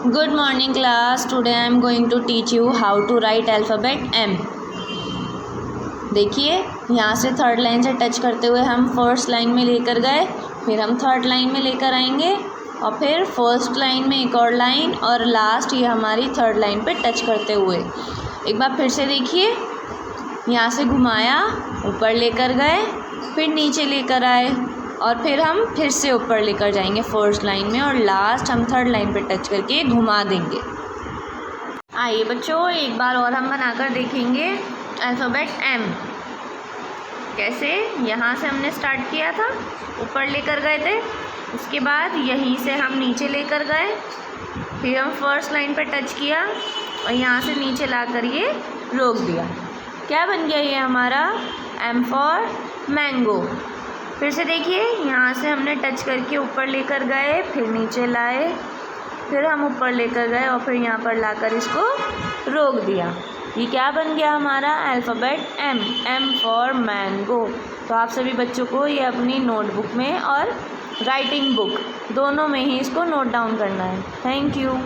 Good morning class. Today I am going to teach you how to write alphabet M. देखिए यहाँ से third line से touch करते हुए हम फर्स्ट लाइन में लेकर गए, फिर हम थर्ड लाइन में लेकर आएंगे और फिर फर्स्ट लाइन में एक और लाइन और लास्ट ये हमारी थर्ड लाइन पे टच करते हुए। एक बार फिर से देखिए, यहाँ से घुमाया, ऊपर लेकर गए, फिर नीचे लेकर आए और फिर हम फिर से ऊपर लेकर जाएंगे फर्स्ट लाइन में और लास्ट हम थर्ड लाइन पे टच करके घुमा देंगे। आइए बच्चों, एक बार और हम बनाकर देखेंगे अल्फ़ाबेट M। कैसे? यहाँ से हमने स्टार्ट किया था, ऊपर लेकर गए थे, उसके बाद यहीं से हम नीचे लेकर गए, फिर हम फर्स्ट लाइन पे टच किया और यहाँ से नीचे लाकर ये रोक दिया। क्या बन गया ये हमारा? M for mango. फिर से देखिए, यहाँ से हमने टच करके ऊपर लेकर गए, फिर नीचे लाए, फिर हम ऊपर लेकर गए और फिर यहाँ पर लाकर इसको रोक दिया। ये क्या बन गया हमारा? Alphabet M for mango. तो आप सभी बच्चों को ये अपनी नोटबुक में और राइटिंग बुक दोनों में ही इसको नोट डाउन करना है। Thank you.